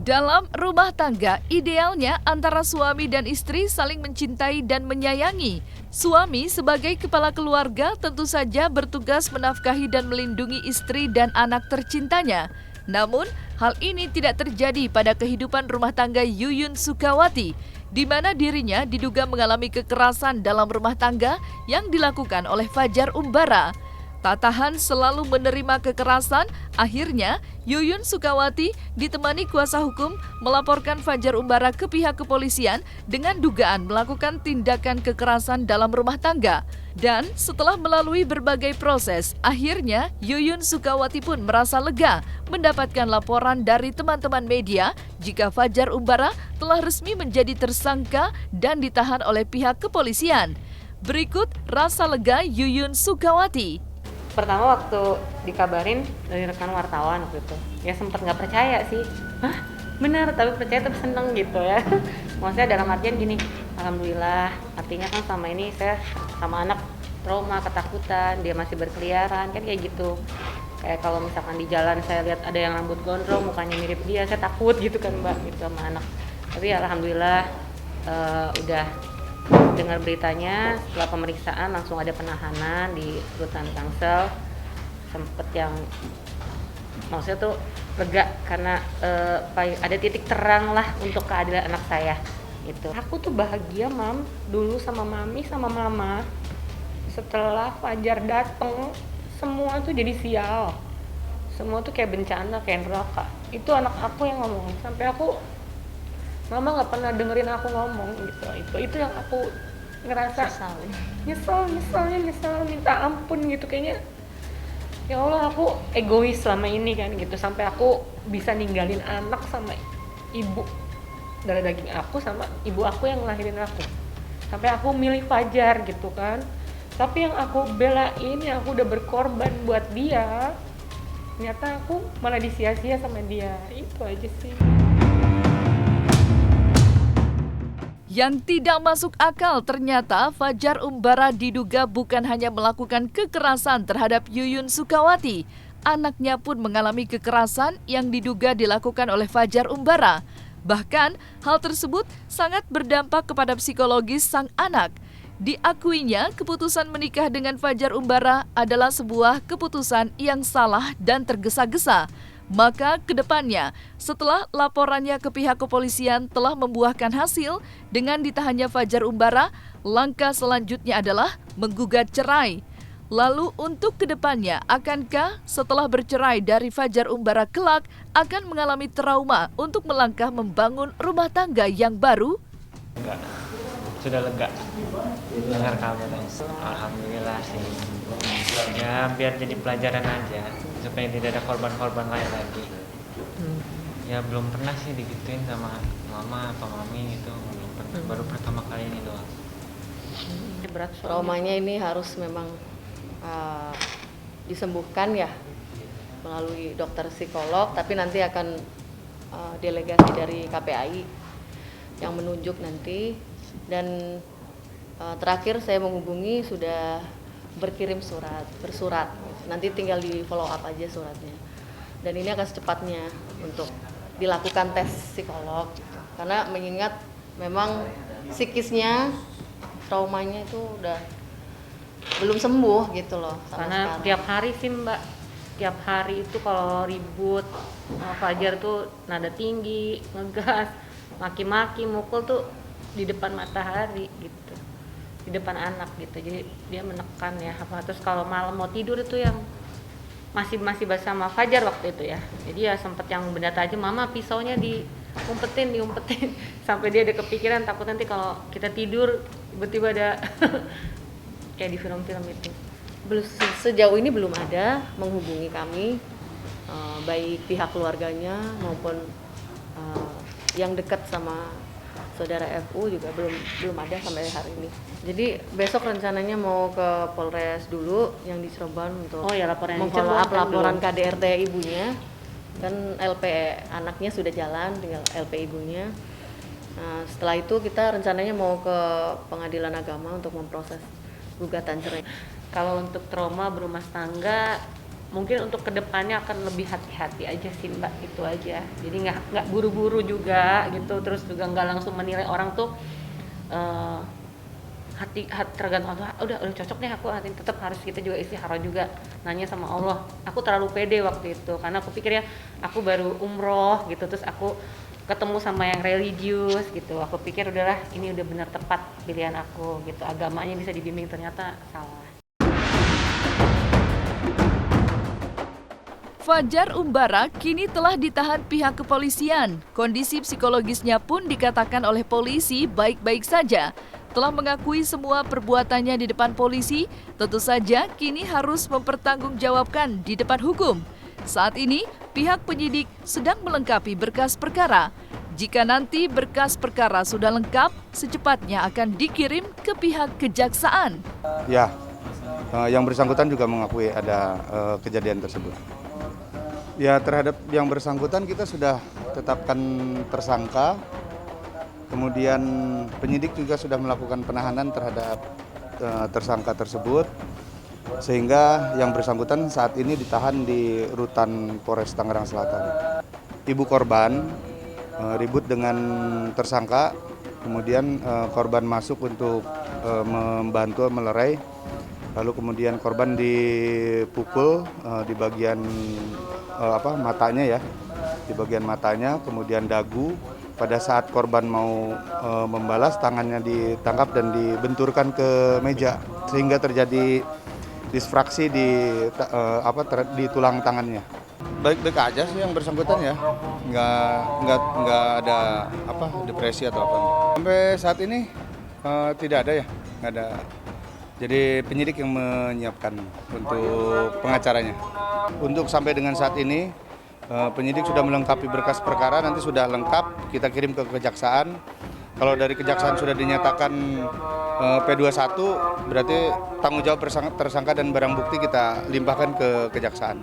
Dalam rumah tangga, idealnya antara suami dan istri saling mencintai dan menyayangi. Suami sebagai kepala keluarga tentu saja bertugas menafkahi dan melindungi istri dan anak tercintanya. Namun, hal ini tidak terjadi pada kehidupan rumah tangga Yuyun Sukawati, di mana dirinya diduga mengalami kekerasan dalam rumah tangga yang dilakukan oleh Fajar Umbara. Tak tahan selalu menerima kekerasan, akhirnya Yuyun Sukawati ditemani kuasa hukum melaporkan Fajar Umbara ke pihak kepolisian dengan dugaan melakukan tindakan kekerasan dalam rumah tangga. Dan setelah melalui berbagai proses, akhirnya Yuyun Sukawati pun merasa lega mendapatkan laporan dari teman-teman media jika Fajar Umbara telah resmi menjadi tersangka dan ditahan oleh pihak kepolisian. Berikut rasa lega Yuyun Sukawati. Pertama waktu dikabarin dari rekan wartawan waktu itu, ya sempat nggak percaya sih. Hah? Benar, tapi percaya tapi seneng gitu ya. Maksudnya dalam artian gini, alhamdulillah, artinya kan selama ini saya sama anak trauma, ketakutan, dia masih berkeliaran, kan kayak gitu. Kayak kalau misalkan di jalan saya lihat ada yang rambut gondrong, mukanya mirip dia, saya takut gitu kan Mbak, gitu sama anak. Tapi ya alhamdulillah udah dengar beritanya, setelah pemeriksaan langsung ada penahanan di rutan Tangsel. Sempet yang maksudnya tuh lega karena ada titik terang lah untuk keadilan anak saya gitu. Aku tuh bahagia Mam dulu sama Mami sama Mama. Setelah Fajar dateng semua tuh jadi sial, semua tuh kayak bencana, kayak neraka. Itu anak aku yang ngomong, sampai aku Mama nggak pernah dengerin aku ngomong gitu. Itu yang aku ngerasa nyesel, minta ampun gitu. Kayaknya ya Allah, aku egois selama ini kan gitu, sampai aku bisa ninggalin anak sama ibu darah daging aku sama ibu aku yang ngelahirin aku, sampai aku milih Fajar gitu kan. Tapi yang aku belain, yang aku udah berkorban buat dia, ternyata aku malah disia-sia sama dia. Itu aja sih. Yang tidak masuk akal ternyata Fajar Umbara diduga bukan hanya melakukan kekerasan terhadap Yuyun Sukawati. Anaknya pun mengalami kekerasan yang diduga dilakukan oleh Fajar Umbara. Bahkan hal tersebut sangat berdampak kepada psikologis sang anak. Diakuinya keputusan menikah dengan Fajar Umbara adalah sebuah keputusan yang salah dan tergesa-gesa. Maka kedepannya, setelah laporannya ke pihak kepolisian telah membuahkan hasil dengan ditahannya Fajar Umbara, langkah selanjutnya adalah menggugat cerai. Lalu untuk kedepannya, akankah setelah bercerai dari Fajar Umbara kelak akan mengalami trauma untuk melangkah membangun rumah tangga yang baru? Enggak, sudah lega dengar kabarnya. Alhamdulillah sih. Ya biar jadi pelajaran aja supaya tidak ada korban-korban lain lagi. Ya belum pernah sih digituin sama mama atau mami gitu, belum pernah. Baru pertama kali ini doang. Traumanya ini harus memang disembuhkan ya melalui dokter psikolog, tapi nanti akan delegasi dari KPAI yang menunjuk nanti. Dan terakhir saya menghubungi sudah berkirim bersurat, nanti tinggal di follow up aja suratnya. Dan ini akan secepatnya untuk dilakukan tes psikolog gitu. Karena mengingat memang psikisnya, traumanya itu udah belum sembuh gitu loh. Karena sekarang tiap hari sih Mbak, tiap hari itu kalau ribut Fajar tuh nada tinggi, ngegas, maki-maki, mukul tuh di depan matahari gitu, di depan anak gitu. Jadi dia menekan ya apa. Terus kalau malam mau tidur itu yang masih bersama Fajar waktu itu ya, jadi ya sempet yang benda tajam, mama pisaunya diumpetin sampai dia ada kepikiran takut nanti kalau kita tidur tiba-tiba ada kayak di film-film itu. Sejauh ini belum ada menghubungi kami, baik pihak keluarganya maupun yang dekat sama saudara FU juga belum ada sampai hari ini. Jadi besok rencananya mau ke Polres dulu yang di Cirebon untuk memfollow up laporan KDRT ibunya. Kan LP anaknya sudah jalan, tinggal LP ibunya. Nah, setelah itu kita rencananya mau ke Pengadilan Agama untuk memproses gugatan cerai. Kalau untuk trauma berumah tangga, mungkin untuk kedepannya akan lebih hati-hati aja sih Mbak, itu aja. Jadi nggak buru-buru juga gitu, terus juga nggak langsung menilai orang tuh hati tergantung Allah, udah cocok deh aku, hati tetap harus kita juga istikharah juga, nanya sama Allah. Aku terlalu pede waktu itu karena aku pikir ya aku baru umroh gitu, terus aku ketemu sama yang religius gitu, aku pikir udahlah ini udah benar tepat pilihan aku gitu, agamanya bisa dibimbing, ternyata salah. Fajar Umbara kini telah ditahan pihak kepolisian. Kondisi psikologisnya pun dikatakan oleh polisi baik-baik saja. Telah mengakui semua perbuatannya di depan polisi, tentu saja kini harus mempertanggungjawabkan di depan hukum. Saat ini, pihak penyidik sedang melengkapi berkas perkara. Jika nanti berkas perkara sudah lengkap, secepatnya akan dikirim ke pihak kejaksaan. Ya, yang bersangkutan juga mengakui ada kejadian tersebut. Ya, terhadap yang bersangkutan kita sudah tetapkan tersangka. Kemudian penyidik juga sudah melakukan penahanan terhadap tersangka tersebut, sehingga yang bersangkutan saat ini ditahan di Rutan Polres Tangerang Selatan. Ibu korban ribut dengan tersangka, kemudian korban masuk untuk membantu melerai, lalu kemudian korban dipukul di bagian matanya ya, di bagian matanya, kemudian dagu. Pada saat korban mau membalas, tangannya ditangkap dan dibenturkan ke meja sehingga terjadi disfraksi di tulang tangannya. Baik-baik aja sih yang bersangkutan ya, nggak ada depresi atau apa. Sampai saat ini tidak ada ya, nggak ada. Jadi penyidik yang menyiapkan untuk pengacaranya. Untuk sampai dengan saat ini penyidik sudah melengkapi berkas perkara, nanti sudah lengkap kita kirim ke kejaksaan. Kalau dari kejaksaan sudah dinyatakan P21, berarti tanggung jawab tersangka dan barang bukti kita limpahkan ke kejaksaan.